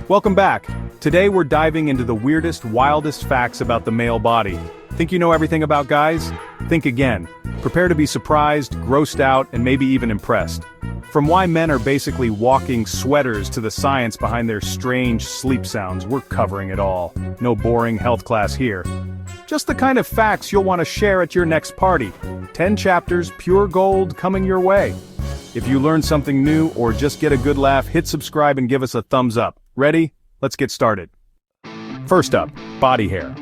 Welcome back. Today we're diving into the weirdest, wildest facts about the male body. Think you know everything about guys? Think again. Prepare to be surprised, grossed out, and maybe even impressed. From why men are basically walking sweaters to the science behind their strange sleep sounds, we're covering it all. No boring health class here. Just the kind of facts you'll want to share at your next party. 10 chapters, pure gold coming your way. If you learn something new or just get a good laugh, hit subscribe and give us a thumbs up. Ready? Let's get started. First up, body hair.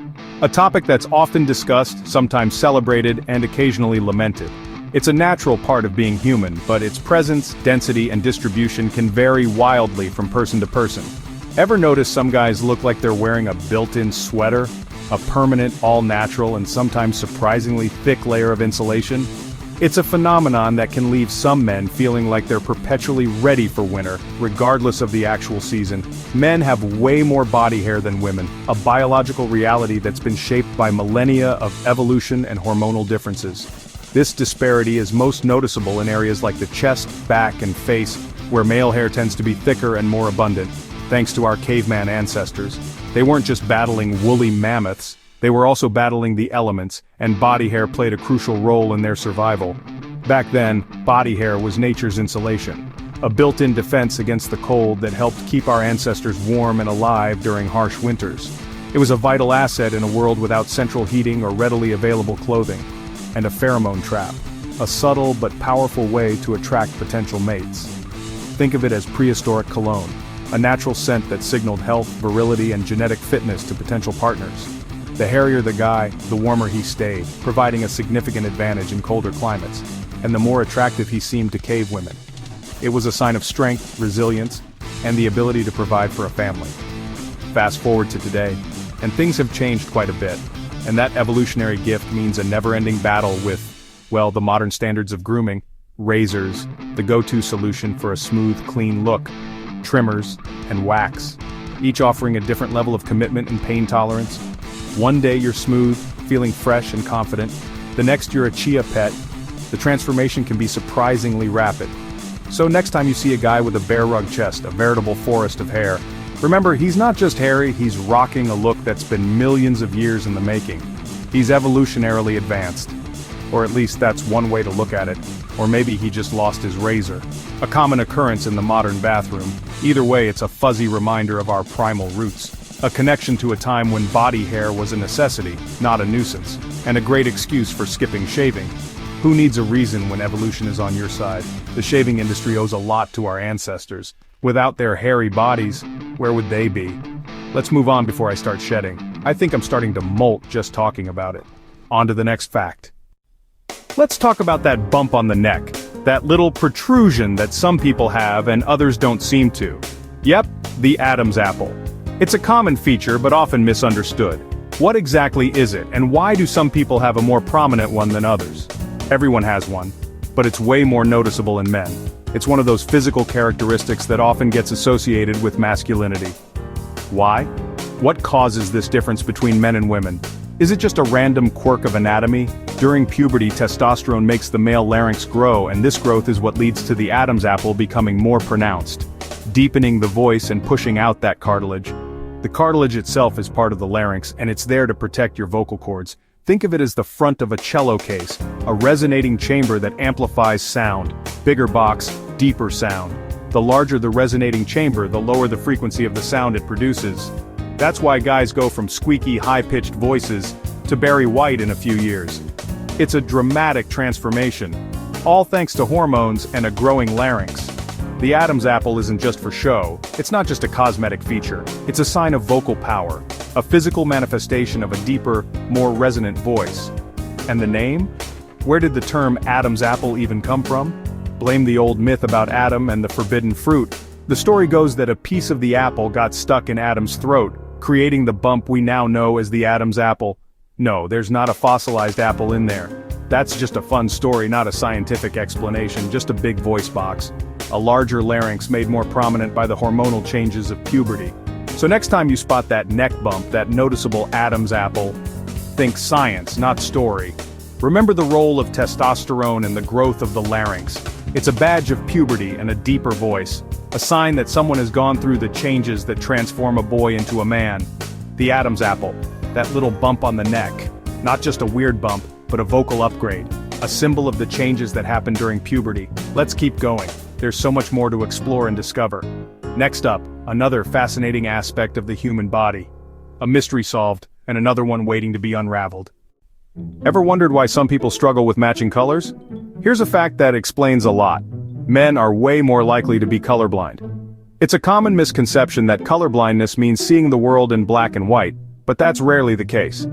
A topic that's often discussed, sometimes celebrated, and occasionally lamented. It's a natural part of being human, but its presence, density, and distribution can vary wildly from person to person. Ever notice some guys look like they're wearing a built-in sweater? A permanent, all-natural, and sometimes surprisingly thick layer of insulation? It's a phenomenon that can leave some men feeling like they're perpetually ready for winter, regardless of the actual season. Men have way more body hair than women, a biological reality that's been shaped by millennia of evolution and hormonal differences. This disparity is most noticeable in areas like the chest, back, and face, where male hair tends to be thicker and more abundant, thanks to our caveman ancestors. They weren't just battling woolly mammoths, they were also battling the elements, and body hair played a crucial role in their survival. Back then, body hair was nature's insulation, a built-in defense against the cold that helped keep our ancestors warm and alive during harsh winters. It was a vital asset in a world without central heating or readily available clothing. And a pheromone trap, a subtle but powerful way to attract potential mates. Think of it as prehistoric cologne, a natural scent that signaled health, virility, and genetic fitness to potential partners. The hairier the guy, the warmer he stayed, providing a significant advantage in colder climates, and the more attractive he seemed to cave women. It was a sign of strength, resilience, and the ability to provide for a family. Fast forward to today, and things have changed quite a bit, and that evolutionary gift means a never-ending battle with, well, the modern standards of grooming, razors, the go-to solution for a smooth, clean look, trimmers, and wax, each offering a different level of commitment and pain tolerance. One day you're smooth, feeling fresh and confident. The next you're a chia pet. The transformation can be surprisingly rapid. So next time you see a guy with a bare rug chest, a veritable forest of hair, remember, he's not just hairy, he's rocking a look that's been millions of years in the making. He's evolutionarily advanced. Or at least that's one way to look at it. Or maybe he just lost his razor. A common occurrence in the modern bathroom. Either way, it's a fuzzy reminder of our primal roots. A connection to a time when body hair was a necessity, not a nuisance. And a great excuse for skipping shaving. Who needs a reason when evolution is on your side? The shaving industry owes a lot to our ancestors. Without their hairy bodies, where would they be? Let's move on before I start shedding. I think I'm starting to molt just talking about it. On to the next fact. Let's talk about that bump on the neck. That little protrusion that some people have and others don't seem to. Yep, the Adam's apple. It's a common feature but often misunderstood. What exactly is it, and why do some people have a more prominent one than others? Everyone has one, but it's way more noticeable in men. It's one of those physical characteristics that often gets associated with masculinity. Why? What causes this difference between men and women? Is it just a random quirk of anatomy? During puberty, testosterone makes the male larynx grow, and this growth is what leads to the Adam's apple becoming more pronounced, deepening the voice and pushing out that cartilage. The cartilage itself is part of the larynx, and it's there to protect your vocal cords. Think of it as the front of a cello case, a resonating chamber that amplifies sound. Bigger box, deeper sound. The larger the resonating chamber, the lower the frequency of the sound it produces. That's why guys go from squeaky, high-pitched voices to Barry White in a few years. It's a dramatic transformation, all thanks to hormones and a growing larynx. The Adam's apple isn't just for show, it's not just a cosmetic feature, it's a sign of vocal power, a physical manifestation of a deeper, more resonant voice. And the name? Where did the term Adam's apple even come from? Blame the old myth about Adam and the forbidden fruit. The story goes that a piece of the apple got stuck in Adam's throat, creating the bump we now know as the Adam's apple. No, there's not a fossilized apple in there. That's just a fun story, not a scientific explanation, just a big voice box. A larger larynx made more prominent by the hormonal changes of puberty. So next time you spot that neck bump, that noticeable Adam's apple, think science, not story. Remember the role of testosterone in the growth of the larynx. It's a badge of puberty and a deeper voice, a sign that someone has gone through the changes that transform a boy into a man. The Adam's apple, that little bump on the neck. Not just a weird bump, but a vocal upgrade. A symbol of the changes that happen during puberty. Let's keep going. There's so much more to explore and discover. Next up, another fascinating aspect of the human body. A mystery solved, and another one waiting to be unraveled. Ever wondered why some people struggle with matching colors? Here's a fact that explains a lot. Men are way more likely to be colorblind. It's a common misconception that colorblindness means seeing the world in black and white, but that's rarely the case.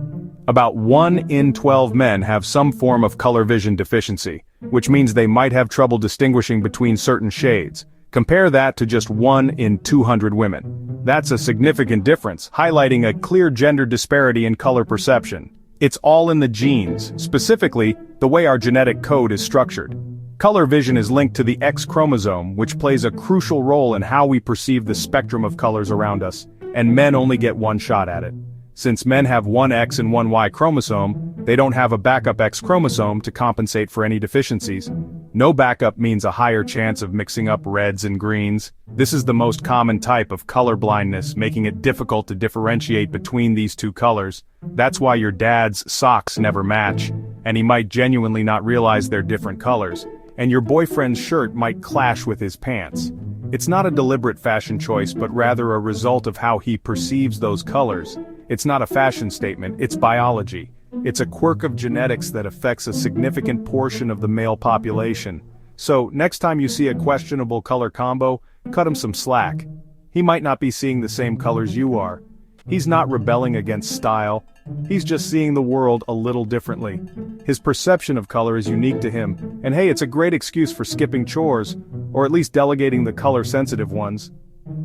About 1 in 12 men have some form of color vision deficiency, which means they might have trouble distinguishing between certain shades. Compare that to just 1 in 200 women. That's a significant difference, highlighting a clear gender disparity in color perception. It's all in the genes, specifically, the way our genetic code is structured. Color vision is linked to the X chromosome, which plays a crucial role in how we perceive the spectrum of colors around us, and men only get one shot at it. Since men have one X and one Y chromosome, they don't have a backup X chromosome to compensate for any deficiencies. No backup means a higher chance of mixing up reds and greens. This is the most common type of color blindness, making it difficult to differentiate between these two colors. That's why your dad's socks never match, and he might genuinely not realize they're different colors, and your boyfriend's shirt might clash with his pants. It's not a deliberate fashion choice, but rather a result of how he perceives those colors. It's not a fashion statement, it's biology. It's a quirk of genetics that affects a significant portion of the male population. So, next time you see a questionable color combo, cut him some slack. He might not be seeing the same colors you are. He's not rebelling against style. He's just seeing the world a little differently. His perception of color is unique to him, and hey, it's a great excuse for skipping chores, or at least delegating the color-sensitive ones.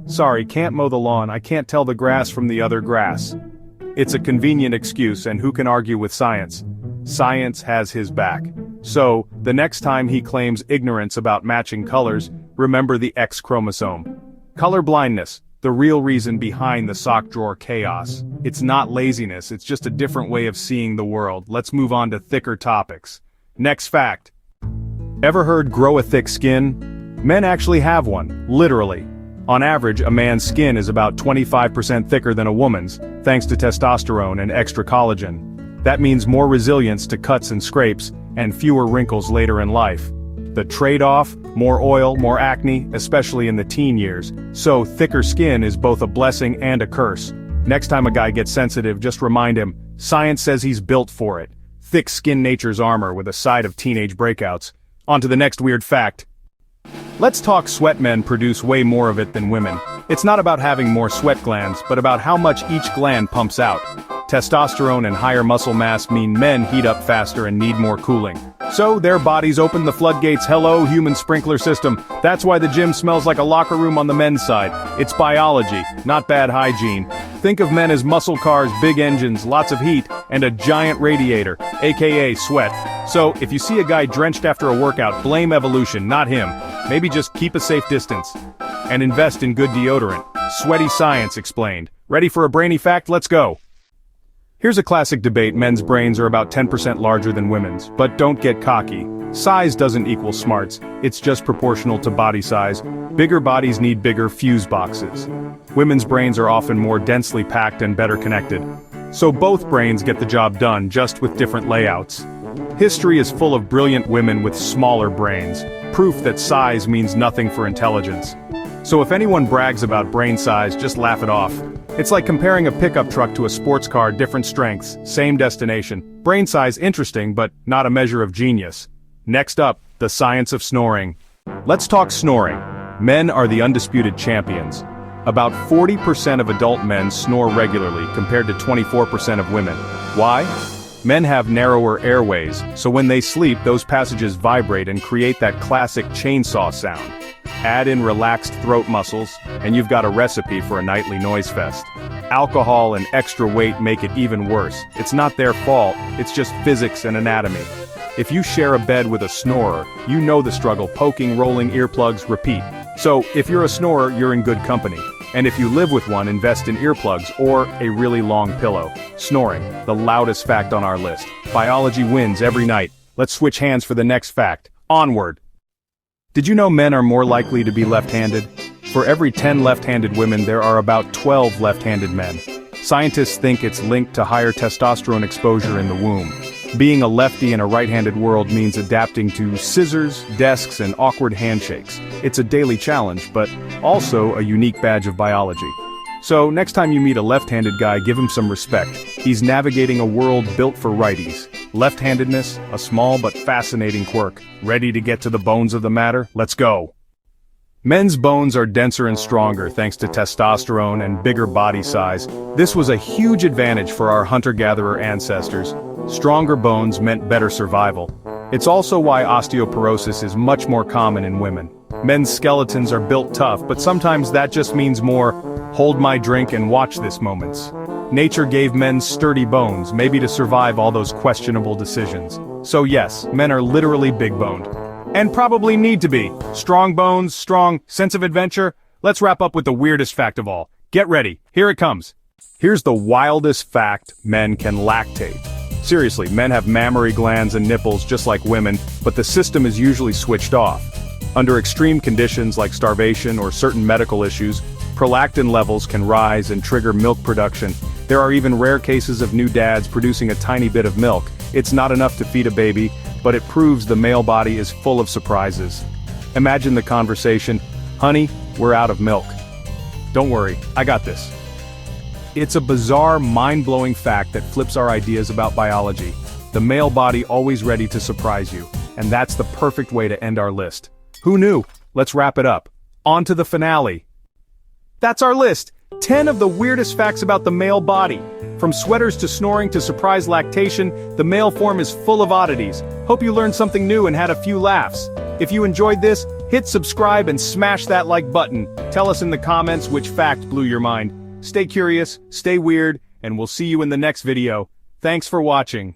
Sorry, can't mow the lawn, I can't tell the grass from the other grass. It's a convenient excuse, and who can argue with science? Science has his back. So, the next time he claims ignorance about matching colors, remember the X chromosome. Color blindness, the real reason behind the sock drawer chaos. It's not laziness, it's just a different way of seeing the world. Let's move on to thicker topics. Next fact. Ever heard grow a thick skin? Men actually have one, literally. On average, a man's skin is about 25% thicker than a woman's, thanks to testosterone and extra collagen. That means more resilience to cuts and scrapes, and fewer wrinkles later in life. The trade-off, more oil, more acne, especially in the teen years. So, thicker skin is both a blessing and a curse. Next time a guy gets sensitive, just remind him, science says he's built for it. Thick skin nature's armor with a side of teenage breakouts. On to the next weird fact. Let's talk sweat. Men produce way more of it than women. It's not about having more sweat glands, but about how much each gland pumps out. Testosterone and higher muscle mass mean men heat up faster and need more cooling. So, their bodies open the floodgates. Hello, human sprinkler system. That's why the gym smells like a locker room on the men's side. It's biology, not bad hygiene. Think of men as muscle cars, big engines, lots of heat, and a giant radiator, aka sweat. So, if you see a guy drenched after a workout, blame evolution, not him. Maybe just keep a safe distance. And invest in good deodorant. Sweaty science explained. Ready for a brainy fact? Let's go. Here's a classic debate. Men's brains are about 10% larger than women's, but don't get cocky. Size doesn't equal smarts, it's just proportional to body size. Bigger bodies need bigger fuse boxes. Women's brains are often more densely packed and better connected. So both brains get the job done, just with different layouts. History is full of brilliant women with smaller brains, proof that size means nothing for intelligence. So if anyone brags about brain size, just laugh it off. It's like comparing a pickup truck to a sports car, different strengths, same destination. Brain size interesting, but not a measure of genius. Next up, the science of snoring. Let's talk snoring. Men are the undisputed champions. About 40% of adult men snore regularly compared to 24% of women. Why? Men have narrower airways, so when they sleep, those passages vibrate and create that classic chainsaw sound. Add in relaxed throat muscles, and you've got a recipe for a nightly noise fest. Alcohol and extra weight make it even worse. It's not their fault, it's just physics and anatomy. If you share a bed with a snorer, you know the struggle: poking, rolling, earplugs, repeat. So, if you're a snorer, you're in good company. And if you live with one, invest in earplugs or a really long pillow. Snoring, the loudest fact on our list. Biology wins every night. Let's switch hands for the next fact. Onward! Did you know men are more likely to be left-handed? For For every 10 left-handed women, there are about 12 left-handed men. Scientists think it's linked to higher testosterone exposure in the womb. Being a lefty in a right-handed world means adapting to scissors, desks, and awkward handshakes. It's a daily challenge, but also a unique badge of biology. So, next time you meet a left-handed guy, give him some respect. He's navigating a world built for righties. Left-handedness, a small but fascinating quirk. Ready to get to the bones of the matter? Let's go! Men's bones are denser and stronger thanks to testosterone and bigger body size. This was a huge advantage for our hunter-gatherer ancestors. Stronger bones meant better survival. It's also why osteoporosis is much more common in women. Men's skeletons are built tough, but sometimes that just means more hold my drink and watch this moments. Nature gave men sturdy bones, maybe to survive all those questionable decisions. So yes, men are literally big-boned. And probably need to be. Strong bones, strong sense of adventure. Let's wrap up with the weirdest fact of all. Get ready, here it comes. Here's the wildest fact: men can lactate. Seriously, men have mammary glands and nipples just like women, but the system is usually switched off. Under extreme conditions like starvation or certain medical issues, prolactin levels can rise and trigger milk production. There are even rare cases of new dads producing a tiny bit of milk. It's not enough to feed a baby, but it proves the male body is full of surprises. Imagine the conversation, "Honey, we're out of milk." "Don't worry, I got this." It's a bizarre, mind-blowing fact that flips our ideas about biology. The male body always ready to surprise you, and that's the perfect way to end our list. Who knew? Let's wrap it up. On to the finale. That's our list. 10 of the weirdest facts about the male body. From sweaters to snoring to surprise lactation, the male form is full of oddities. Hope you learned something new and had a few laughs. If you enjoyed this, hit subscribe and smash that like button. Tell us in the comments which fact blew your mind. Stay curious, stay weird, and we'll see you in the next video. Thanks for watching.